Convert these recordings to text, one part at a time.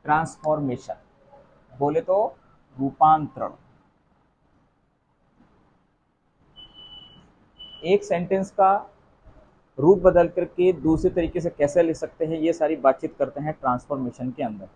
Transformation, बोले तो रूपांतरण। एक सेंटेंस का रूप बदल करके दूसरे तरीके से कैसे लिख सकते हैं, ये सारी बातचीत करते हैं ट्रांसफॉर्मेशन के अंदर।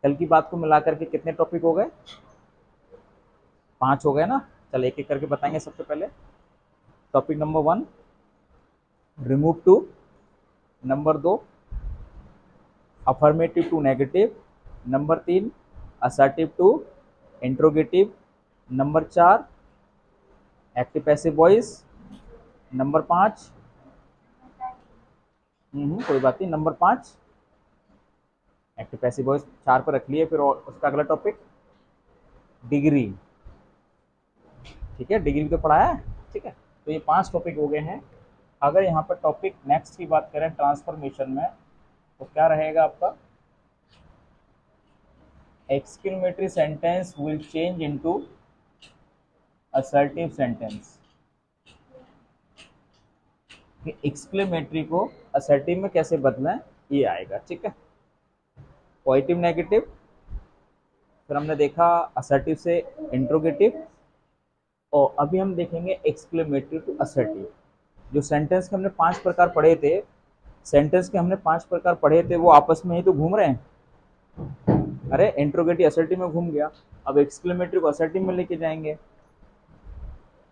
कल की बात को मिलाकर के कितने टॉपिक हो गए? 5 हो गए ना। चल एक एक करके बताएंगे। सबसे पहले topic number 1 remove to, number 2 affirmative to negative, number 3 assertive to interrogative, number 4 active passive voice, number 5 कोई बात नहीं, नंबर 5 एक्टिव पैसिव वॉइस 4 पर रख लिए। फिर उसका अगला टॉपिक डिग्री, ठीक है, डिग्री तो पढ़ा है, ठीक है। तो ये 5 टॉपिक हो गए हैं। अगर यहाँ पर टॉपिक नेक्स्ट की बात करें ट्रांसफॉर्मेशन में, तो क्या रहेगा आपका? Exclamatory sentence will change into assertive sentence. Exclamatory को असर्टिव में कैसे बदलना है ये आएगा, ठीक है। पॉजिटिव नेगेटिव, फिर हमने देखा असर्टिव से इंट्रोगेटिव, और अभी हम देखेंगे एक्सक्लेमेटरी टू असर्टिव। जो सेंटेंस के हमने 5 प्रकार पढ़े थे, वो आपस में ही तो घूम रहे हैं। अरे इंट्रोगेटिव असर्टिव में घूम गया, अब एक्सक्लेमेटरी को असर्टिव में लेके जाएंगे,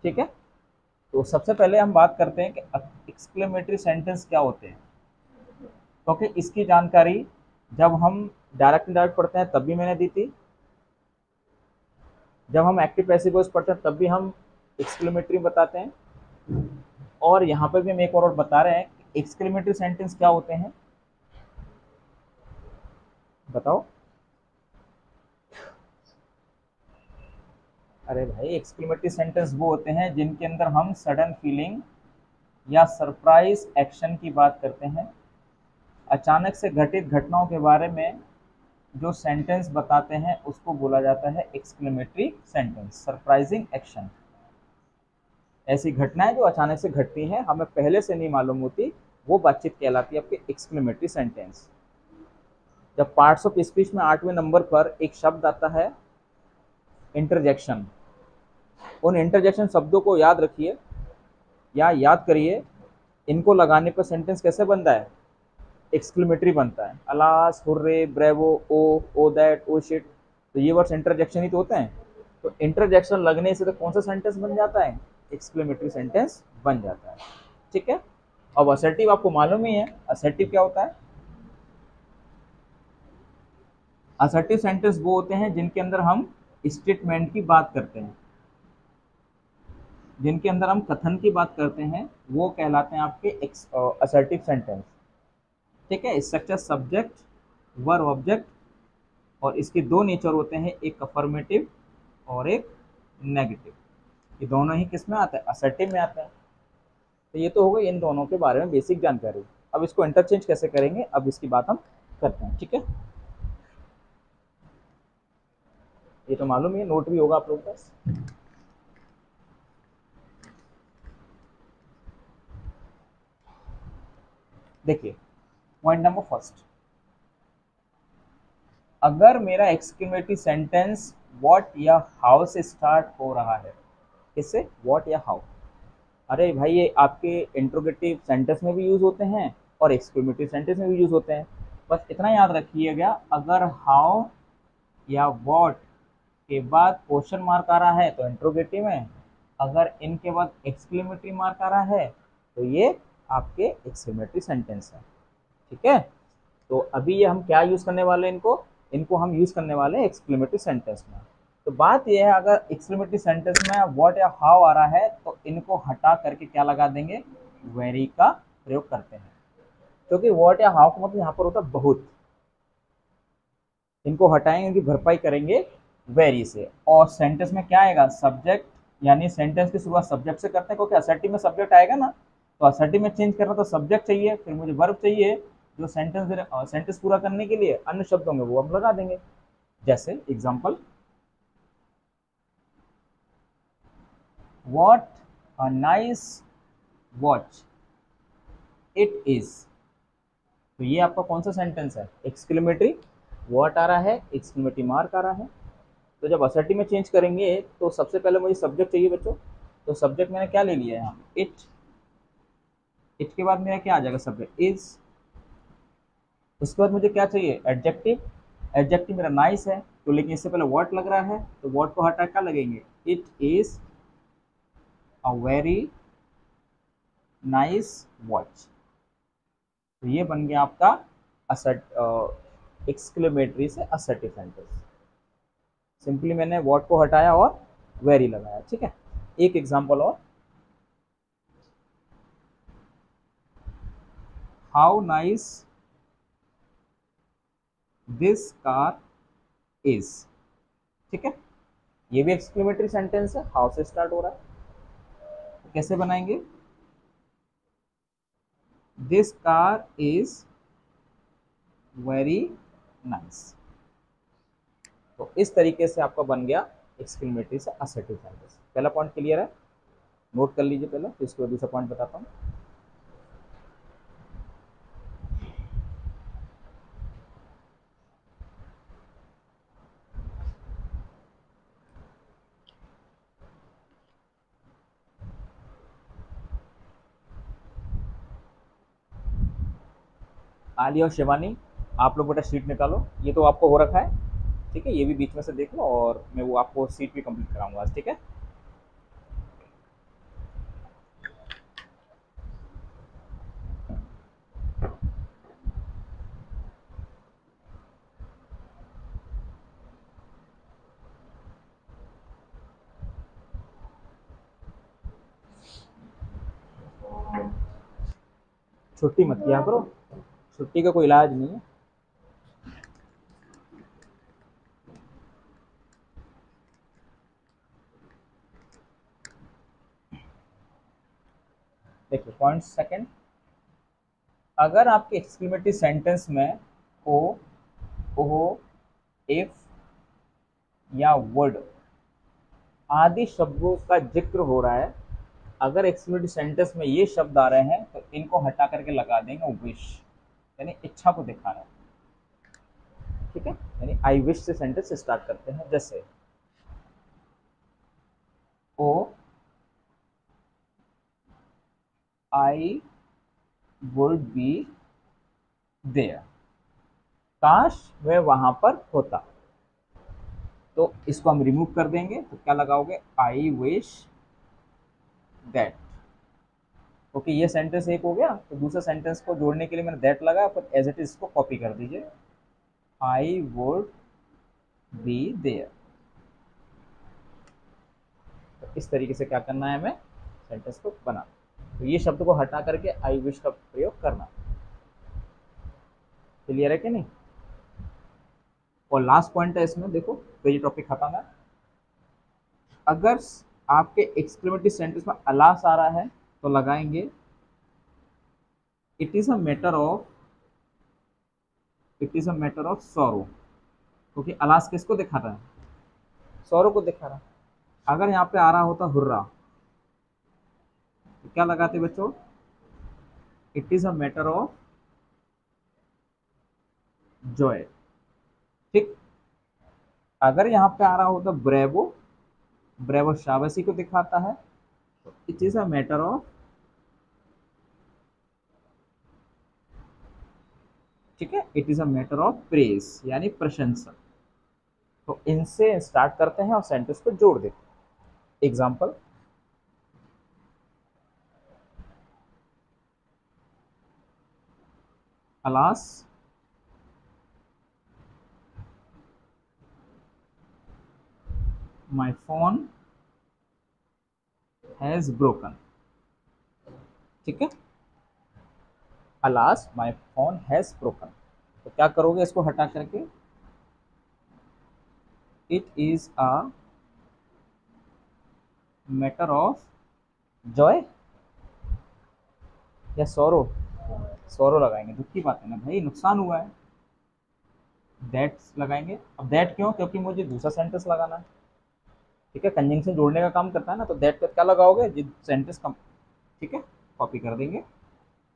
ठीक है। तो सबसे पहले हम बात करते हैं कि एक्सक्लेमेटरी सेंटेंस क्या होते हैं, क्योंकि इसकी जानकारी जब हम डायरेक्ट पढ़ते हैं तब भी मैंने दी थी, जब हम एक्टिव पैसिव वॉइस पढ़ते हैं तब भी हम एक्सक्लेमेटरी बताते हैं, और यहाँ पर भी हम एक और बता रहे हैं एक्सक्लेमेटरी सेंटेंस क्या होते हैं। बताओ। अरे भाई, एक्सक्लेमेटरी सेंटेंस वो होते हैं जिनके अंदर हम सडन फीलिंग या सरप्राइज एक्शन की बात करते हैं। अचानक से घटित घटनाओं के बारे में जो सेंटेंस बताते हैं उसको बोला जाता है एक्सक्लेमेटरी सेंटेंस। सरप्राइजिंग एक्शन, ऐसी घटनाएं जो अचानक से घटती हैं, हमें पहले से नहीं मालूम होती, वो बातचीत कहलाती है आपके एक्सक्लेमेटरी सेंटेंस। जब पार्ट्स ऑफ स्पीच में 8वें नंबर पर एक शब्द आता है इंटरजेक्शन, उन इंटरजेक्शन शब्दों को याद रखिए या याद करिए। इनको लगाने पर सेंटेंस कैसे बनता है? एक्सक्लेमेटरी बनता है। Alas, hurray, bravo, oh that, oh shit, तो ये वर्ड्स इंटरजेक्शन ही तो होते हैं। तो इंटरजेक्शन लगने से तो कौन सा सेंटेंस बन जाता है? एक्सक्लेमेटरी सेंटेंस बन जाता है, ठीक है। अब असर्टिव आपको मालूम ही है, असर्टिव क्या होता है? असर्टिव सेंटेंस वो होते हैं जिनके अंदर हम स्टेटमेंट की बात करते हैं, जिनके अंदर हम कथन की बात करते हैं, वो कहलाते हैं आपके असर्टिव सेंटेंस, ठीक है। स्ट्रक्चर सब्जेक्ट, वर्ब, ऑब्जेक्ट, और इसके 2 नेचर होते हैं, एक अफर्मेटिव और एक नेगेटिव। ये दोनों ही किस में आता है? असर्टिव में आता है। तो ये तो हो गई इन दोनों के बारे में बेसिक जानकारी। अब इसको इंटरचेंज कैसे करेंगे, अब इसकी बात हम करते हैं, ठीक है। ये तो मालूम ही है, नोट भी होगा आप लोगों के पास। देखिए, पॉइंट नंबर फर्स्ट, अगर मेरा एक्सक्लेमेटरी सेंटेंस व्हाट या हाउ से स्टार्ट हो रहा है, किससे? व्हाट या हाउ। अरे भाई, ये आपके इंट्रोगेटिव सेंटेंस में भी यूज होते हैं और एक्सक्लेमेटरी सेंटेंस में भी यूज होते हैं। बस इतना याद रखिएगा, अगर हाउ या व्हाट के बाद क्वेश्चन मार्क आ रहा है तो इंट्रोगेटिव है, अगर इनके बाद एक्सक्लेमेटरी मार्क आ रहा है तो ये आपके एक्सक्लेमेटरी सेंटेंस है, ठीक है। तो अभी ये हम क्या यूज करने वाले हैं? इनको हम यूज करने वाले हैं एक्सक्लेमेटरी सेंटेंस में। तो बात यह है, अगर एक्सक्लेमेटरी सेंटेंस में व्हाट या हाउ आ रहा है तो इनको हटा करके क्या लगा देंगे? वेरी का प्रयोग करते हैं, क्योंकि व्हाट या हाउ का मतलब यहाँ पर होता है बहुत। इनको हटाएंगे, इनकी भरपाई करेंगे वेरी से। और सेंटेंस में क्या आएगा? सब्जेक्ट, यानी सेंटेंस की शुरुआत सब्जेक्ट से करते हैं, क्योंकि असर्टिव में सब्जेक्ट आएगा ना। तो असर्टिव में चेंज करना तो सब्जेक्ट चाहिए, फिर मुझे वर्ब चाहिए, जो सेंटेंस पूरा करने के लिए अन्य शब्दों में वो हम लगा देंगे। जैसे example, what a nice watch it is. तो ये आपका कौन सा सेंटेंस है, एक्सक्लेमेटरी वर्ड आ रहा है, एक्सक्लेमेटरी मार्क आ रहा है। तो जब असर्टिव में चेंज करेंगे तो सबसे पहले मुझे सब्जेक्ट चाहिए बच्चों। तो सब्जेक्ट मैंने क्या ले लिया है यहाँ, इट। इट के बाद मेरा क्या आ जाएगा, सब्जेक्ट इज। उसके बाद मुझे क्या चाहिए, एडजेक्टिव। एडजेक्टिव मेरा नाइस है, तो लेकिन इससे पहले वर्ड लग रहा है, तो वर्ड को हटा क्या लगेंगे, it is a very nice watch. तो ये बन गया आपका असर्ट एक्सक्लेमेटरी से असर्टिव सेंटेंस। सिंपली मैंने वर्ड को हटाया और वेरी लगाया, ठीक है। एक एग्जांपल और, how nice this car is, ठीक है। ये भी एक्सक्लेमेटरी सेंटेंस है, हाउ से स्टार्ट हो रहा है। तो कैसे बनाएंगे, this car is very nice. तो इस तरीके से आपका बन गया एक्सक्लेमेटरी से असर्टिव सेंटेंस। पहला पॉइंट क्लियर है, नोट कर लीजिए पहले, फिर इसके बाद दूसरा पॉइंट बताता हूँ। आलिया और शिवानी, आप लोग बेटा शीट निकालो, ये तो आपको हो रखा है, ठीक है। ये भी बीच में से देख लो और मैं वो आपको सीट भी कंप्लीट कराऊंगा आज, ठीक है। छुट्टी मत किया करो, छुट्टी का कोई इलाज नहीं है। देखिए पॉइंट सेकंड, अगर आपके एक्सक्लेमेटरी सेंटेंस में ओ, ओहो, इफ या वर्ड आदि शब्दों का जिक्र हो रहा है, अगर एक्सक्लेमेटरी सेंटेंस में ये शब्द आ रहे हैं तो इनको हटा करके लगा देंगे विश, यानी इच्छा को दिखा रहा है, ठीक है। यानी आई विश से सेंटेंस स्टार्ट करते हैं, जैसे ओ आई वुड बी देयर, काश वह वहां पर होता। तो इसको हम रिमूव कर देंगे, तो क्या लगाओगे, आई विश दैट। ओके, ये सेंटेंस एक हो गया। तो दूसरा सेंटेंस को जोड़ने के लिए मैंने दैट लगाया, पर एज इट इज इसको कॉपी कर दीजिए, आई वुड बी देयर। तो इस तरीके से क्या करना है, हमें सेंटेंस को बनाना। तो ये शब्द को हटा करके आई विश का प्रयोग करना। क्लियर है कि नहीं। और लास्ट पॉइंट है इसमें, देखो तो ये टॉपिक खत्म है। अगर आपके एक्सक्लेमेटरी सेंटेंस में अलास आ रहा है तो लगाएंगे it is a matter of, it is a matter of sorrow, क्योंकि अलास किसको दिखा रहा है, सौरों को दिखा रहा है। अगर यहाँ पे आ रहा होता हुर्रा, तो क्या लगाते बच्चों, it is a matter of Joy, ठीक। अगर यहाँ पे आ रहा होता ब्रेवो, ब्रेवो शाबाशी को दिखाता है, तो it is a matter of, ठीक है, it is a matter of praise, यानी प्रशंसा। तो इनसे स्टार्ट करते हैं और सेंटेंस को जोड़ देते हैं। Example, alas my phone has broken, ठीक है। Alas my phone has broken, तो क्या करोगे, इसको हटा करके it is a matter of Joy या सौरो, सौरो लगाएंगे, दुख की बात है ना भाई, नुकसान हुआ है। दैट लगाएंगे, अब दैट क्यों, क्योंकि मुझे दूसरा सेंटेंस लगाना है, ठीक है। कंजंक्शन जोड़ने का काम करता है ना, तो दैट पे क्या लगाओगे, जिस सेंटेंस कम, ठीक है, कॉपी कर देंगे।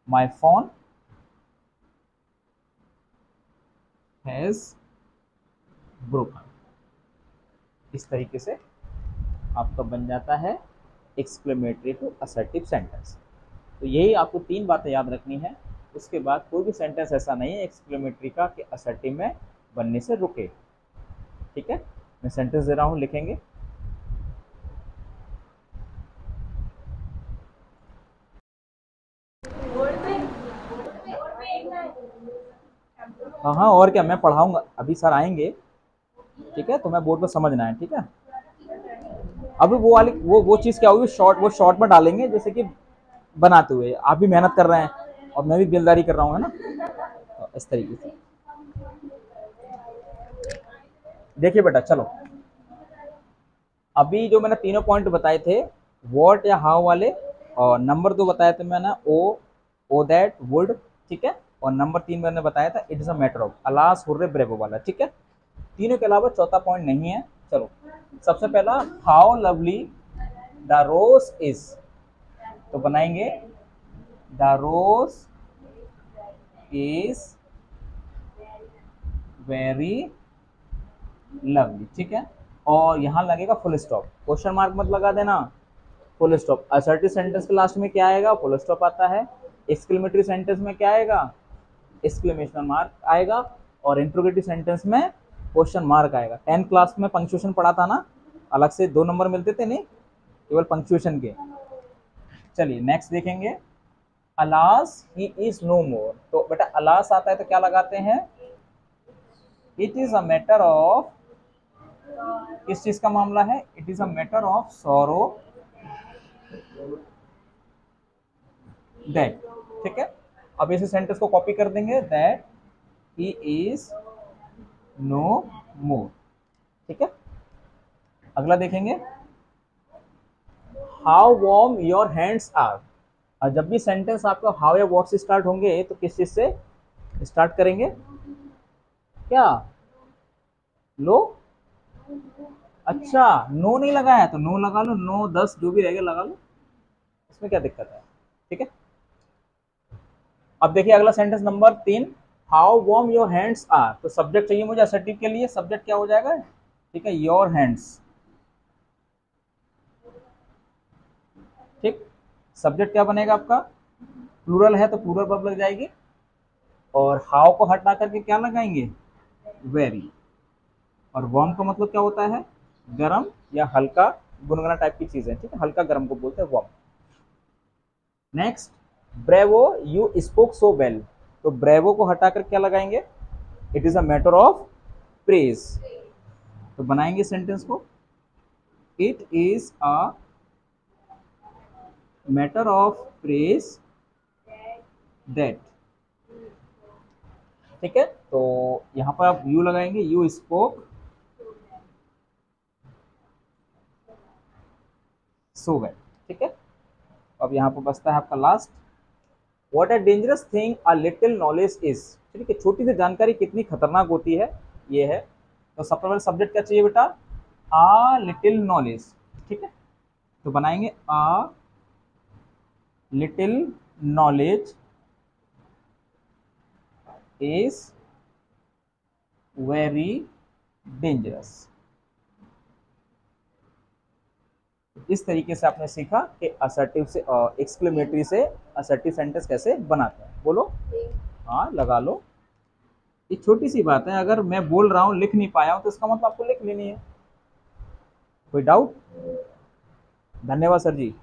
My phone has broken. इस तरीके से आपका बन जाता है एक्सक्लेमेटरी टू असर्टिव सेंटेंस। तो यही आपको 3 बातें याद रखनी है। उसके बाद कोई भी सेंटेंस ऐसा नहीं है एक्सक्लेमेटरी का कि असर्टिव में बनने से रुके। ठीक है, मैं सेंटेंस दे रहा हूं, लिखेंगे। हाँ हाँ, और क्या, मैं पढ़ाऊंगा, अभी सर आएंगे। ठीक है, तो मैं बोर्ड पर समझना है। ठीक है, अभी वो वाली वो चीज़ क्या होगी, वो शॉर्ट में डालेंगे, जैसे कि बनाते हुए आप भी मेहनत कर रहे हैं और मैं भी दिलदारी कर रहा हूँ, है ना। तो इस तरीके से देखिए बेटा, चलो अभी जो मैंने तीनों पॉइंट बताए थे व्हाट या हाउ वाले, और नंबर 2 बताया था मैंने ओ दैट वुड। ठीक है, और नंबर 3 मैंने बताया था it is a matter of, alas hurray bravo वाला। ठीक है, तीनों के अलावा चौथा पॉइंट नहीं है। चलो, सबसे पहला how lovely the rose is, तो बनाएंगे the rose is very lovely. ठीक है, और यहां लगेगा फुल स्टॉप, क्वेश्चन मार्क मत लगा देना, फुल स्टॉप। असर्टिव सेंटेंस के लास्ट में क्या आएगा, फुल स्टॉप आता है। एक्सक्लेमेटरी सेंटेंस में क्या आएगा, एक्सक्लेमेशन मार्क आएगा, और इंट्रोगेटिव सेंटेंस में क्वेश्चन मार्क आएगा। 10th क्लास में पंक्चुएशन पढ़ा था ना, अलग से 2 नंबर मिलते थे, नहीं केवल पंक्चुएशन के। चलिए नेक्स्ट देखेंगे, alas he is no more. तो बेटा अलास आता है तो क्या लगाते हैं, it is a matter of, किस चीज का मामला है, it is a matter of sorrow that. ठीक है, अब इस सेंटेंस को कॉपी कर देंगे, that he is no more. ठीक है, अगला देखेंगे, how warm your hands are. और जब भी सेंटेंस आपका हाउ या व्हाट से स्टार्ट होंगे तो किस चीज से स्टार्ट करेंगे, क्या लो, अच्छा नो नहीं लगाया तो नो लगा लो, 9 10 जो भी रहेगा लगा लो, इसमें क्या दिक्कत है। ठीक है, अब देखिए अगला sentence number 3, how warm your hands are. तो सब्जेक्ट चाहिए मुझे असर्टिव के लिए, सब्जेक्ट क्या हो जाएगा, ठीक है, योर हैंड्स। ठीक, सब्जेक्ट क्या बनेगा आपका, प्लूरल है तो प्लूरल वर्ब लग जाएगी, और हाउ को हटा करके क्या लगाएंगे, वेरी। और वार्म का मतलब क्या होता है, गरम या हल्का गुनगुना टाइप की चीज है। ठीक है, हल्का गरम को बोलते हैं warm. Next, bravo you spoke so well. तो ब्रेवो को हटाकर क्या लगाएंगे, it is a matter of praise. तो बनाएंगे सेंटेंस को, it is a matter of praise that. ठीक है, तो यहां पर आप यू लगाएंगे, यू स्पोक सो वेल। ठीक है, अब यहां पर बचता है आपका last, what a dangerous thing a little knowledge is. ठीक है, छोटी सी जानकारी कितनी खतरनाक होती है, ये है। तो सबसे पहले सब्जेक्ट क्या चाहिए बेटा, आ लिटिल नॉलेज। ठीक है, तो बनाएंगे आ little knowledge is very dangerous. इस तरीके से आपने सीखा कि असर्टिव से एक्सक्लेमेटरी से असर्टिव सेंटेंस कैसे बनाते हैं। बोलो, हाँ लगा लो। ये छोटी सी बात है, अगर मैं बोल रहा हूँ लिख नहीं पाया हूं तो इसका मतलब आपको लिख लेनी है। कोई डाउट? धन्यवाद सर जी।